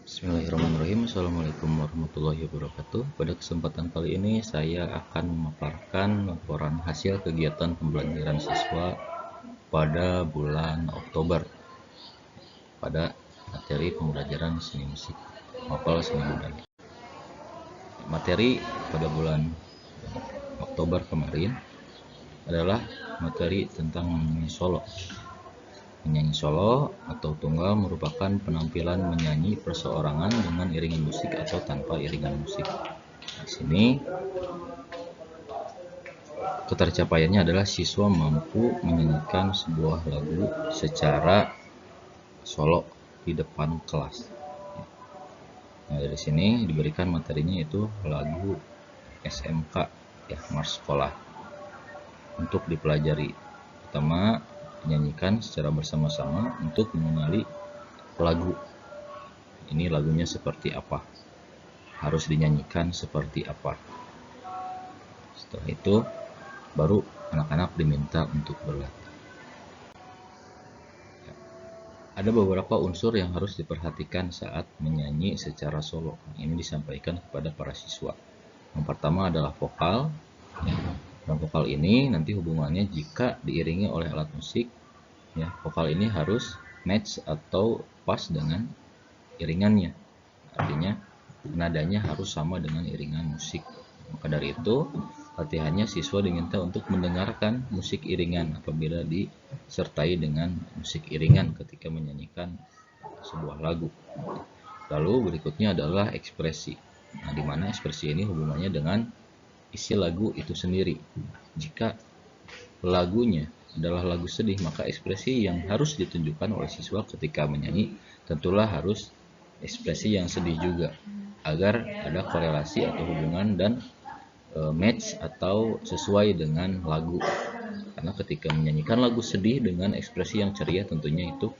Bismillahirrahmanirrahim. Assalamualaikum warahmatullahi wabarakatuh. Pada kesempatan kali ini saya akan memaparkan laporan hasil kegiatan pembelajaran siswa pada bulan Oktober pada materi pembelajaran seni musik mapel seni budaya. Materi pada bulan Oktober kemarin adalah materi tentang menyanyi solo. Menyanyi solo atau tunggal merupakan penampilan menyanyi perseorangan dengan iringan musik atau tanpa iringan musik. Di sini ketercapaiannya adalah siswa mampu menyanyikan sebuah lagu secara solo di depan kelas. Nah, dari sini diberikan materinya itu lagu SMK ya, Mars Sekolah untuk dipelajari. Pertama, dinyanyikan secara bersama-sama untuk mengenali lagu. Ini lagunya seperti apa? Harus dinyanyikan seperti apa? Setelah itu baru anak-anak diminta untuk berlatih. Ada beberapa unsur yang harus diperhatikan saat menyanyi secara solo. Ini disampaikan kepada para siswa. Yang pertama adalah vokal. Dan vokal ini nanti hubungannya jika diiringi oleh alat musik, ya, vokal ini harus match atau pas dengan iringannya. Artinya nadanya harus sama dengan iringan musik. Maka dari itu, latihannya siswa diminta untuk mendengarkan musik iringan apabila disertai dengan musik iringan ketika menyanyikan sebuah lagu. Lalu berikutnya adalah ekspresi. Nah, di mana ekspresi ini hubungannya dengan isi lagu itu sendiri. Jika lagunya adalah lagu sedih, maka ekspresi yang harus ditunjukkan oleh siswa ketika menyanyi tentulah harus ekspresi yang sedih juga, agar ada korelasi atau hubungan dan match atau sesuai dengan lagu. Karena ketika menyanyikan lagu sedih dengan ekspresi yang ceria tentunya itu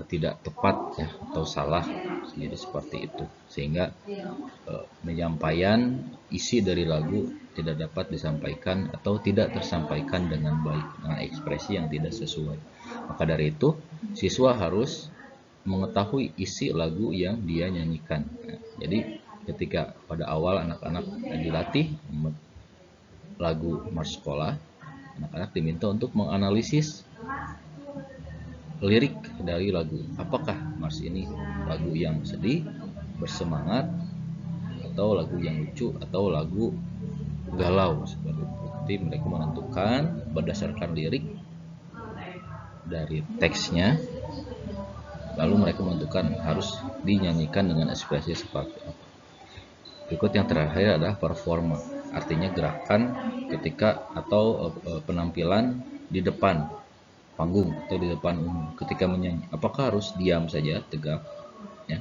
tidak tepat ya, atau salah. Jadi seperti itu, sehingga penyampaian isi dari lagu tidak dapat disampaikan atau tidak tersampaikan dengan baik, dengan ekspresi yang tidak sesuai. Maka dari itu siswa harus mengetahui isi lagu yang dia nyanyikan. Nah, jadi ketika pada awal anak-anak dilatih lagu Mars Sekolah, anak-anak diminta untuk menganalisis lirik dari lagu. Apakah Mars ini lagu yang sedih, bersemangat, atau lagu yang lucu, atau lagu galau seperti itu. Nanti mereka menentukan berdasarkan lirik dari teksnya, lalu mereka menentukan harus dinyanyikan dengan ekspresi seperti apa. Berikut yang terakhir adalah performa, artinya gerakan ketika atau penampilan di depan panggung atau di depan umum ketika menyanyi. Apakah harus diam saja tegak ya?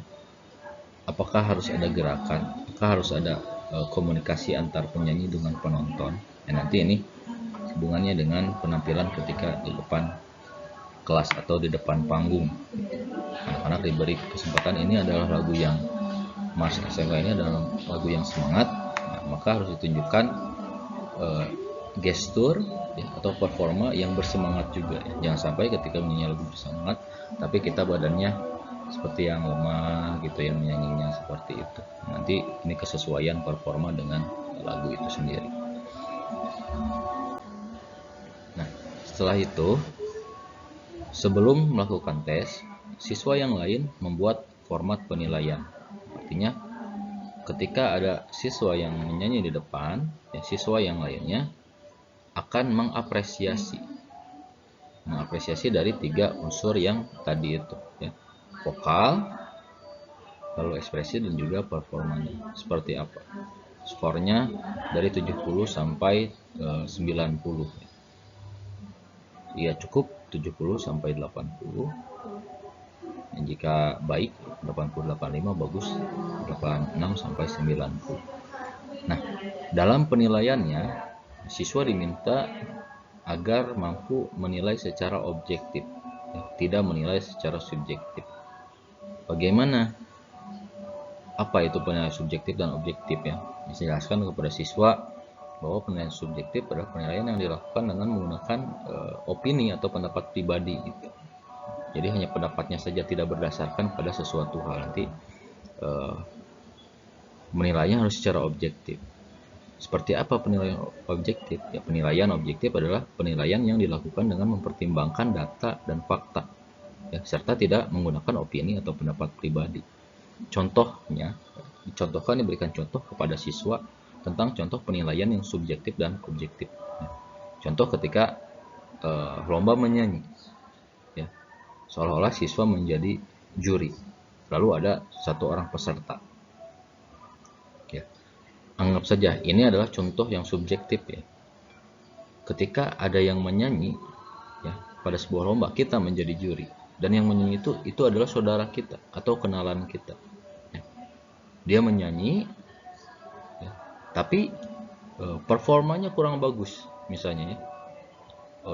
Apakah harus ada gerakan? Apakah harus ada komunikasi antar penyanyi dengan penonton? Ya, nanti ini hubungannya dengan penampilan ketika di depan kelas atau di depan panggung. Anak-anak diberi kesempatan, ini adalah lagu yang Mars SMK ini adalah lagu yang semangat, nah, maka harus ditunjukkan gestur ya, atau performa yang bersemangat juga ya. Jangan sampai ketika menyanyi lagu bersemangat tapi kita badannya seperti yang lemah gitu, yang menyanyinya seperti itu. Nanti ini kesesuaian performa dengan lagu itu sendiri. Nah, setelah itu sebelum melakukan tes, siswa yang lain membuat format penilaian. Artinya ketika ada siswa yang menyanyi di depan, ya, siswa yang lainnya akan mengapresiasi dari 3 unsur yang tadi itu ya. Vokal, lalu ekspresi, dan juga performanya seperti apa. Skornya dari 70 sampai 90 ya, cukup 70 sampai 80. Dan jika baik 80-85, bagus 86 sampai 90. Nah, dalam penilaiannya siswa diminta agar mampu menilai secara objektif, tidak menilai secara subjektif. Bagaimana? Apa itu penilaian subjektif dan objektif ya? Dijelaskan kepada siswa bahwa penilaian subjektif adalah penilaian yang dilakukan dengan menggunakan opini atau pendapat pribadi gitu. Jadi hanya pendapatnya saja, tidak berdasarkan pada sesuatu hal. Nanti menilainya harus secara objektif. Seperti apa penilaian objektif? Ya, penilaian objektif adalah penilaian yang dilakukan dengan mempertimbangkan data dan fakta, ya, serta tidak menggunakan opini atau pendapat pribadi. Contohnya, dicontohkan diberikan contoh kepada siswa tentang contoh penilaian yang subjektif dan objektif. Ya, contoh ketika lomba menyanyi, ya, seolah-olah siswa menjadi juri, lalu ada satu orang peserta. Ya, anggap saja ini adalah contoh yang subjektif, ya. Ketika ada yang menyanyi, ya, pada sebuah lomba, kita menjadi juri, dan yang menyanyi itu adalah saudara kita atau kenalan kita. Ya. Dia menyanyi, ya, tapi performanya kurang bagus, misalnya, ya.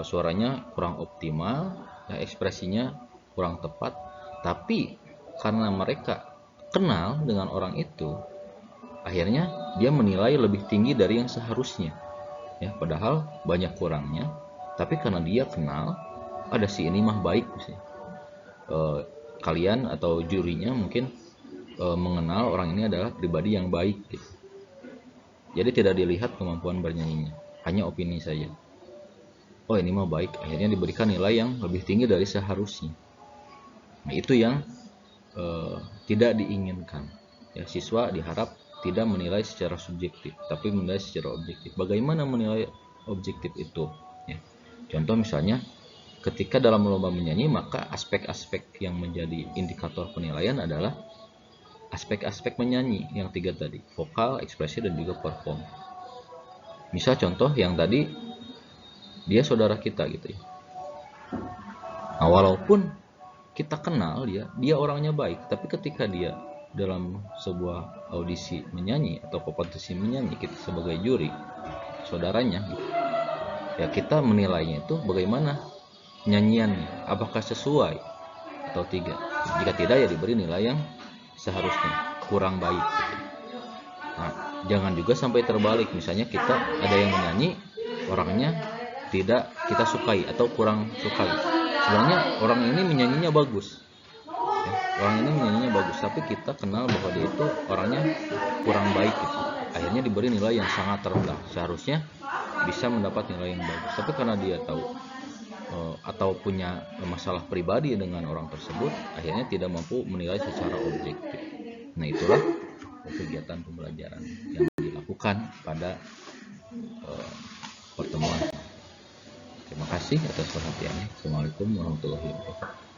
Suaranya kurang optimal, ya, ekspresinya kurang tepat, tapi karena mereka kenal dengan orang itu, akhirnya dia menilai lebih tinggi dari yang seharusnya, ya, padahal banyak kurangnya, tapi karena dia kenal, ada si ini mah baik sih. Kalian atau jurinya mungkin mengenal orang ini adalah pribadi yang baik, gitu. Jadi tidak dilihat kemampuan bernyanyinya, hanya opini saja. Oh, ini mah baik, akhirnya diberikan nilai yang lebih tinggi dari seharusnya. Nah, itu yang tidak diinginkan. Ya, siswa diharap tidak menilai secara subjektif, tapi menilai secara objektif. Bagaimana menilai objektif itu? Ya. Contoh misalnya, ketika dalam lomba menyanyi, maka aspek-aspek yang menjadi indikator penilaian adalah aspek-aspek menyanyi yang 3 tadi, vokal, ekspresi, dan juga perform. Misal contoh yang tadi, dia saudara kita gitu, ya. Nah, walaupun kita kenal dia orangnya baik, tapi ketika dia dalam sebuah audisi menyanyi atau kompetisi menyanyi, kita sebagai juri, saudaranya, gitu, ya, kita menilainya itu bagaimana nyanyiannya, apakah sesuai atau tidak. Jika tidak, ya diberi nilai yang seharusnya, kurang baik, gitu. Nah, jangan juga sampai terbalik, misalnya kita ada yang menyanyi, orangnya tidak kita sukai atau kurang sukai. Sebenarnya orang ini menyanyinya bagus, ya, orang ini menyanyinya bagus, tapi kita kenal bahwa dia itu orangnya kurang baik, gitu. Akhirnya diberi nilai yang sangat rendah, seharusnya bisa mendapat nilai yang bagus, tapi karena dia tahu atau punya masalah pribadi dengan orang tersebut, akhirnya tidak mampu menilai secara objektif. Nah, itulah kegiatan pembelajaran yang dilakukan pada pertemuan. Terima kasih atas perhatiannya. Assalamualaikum warahmatullahi wabarakatuh.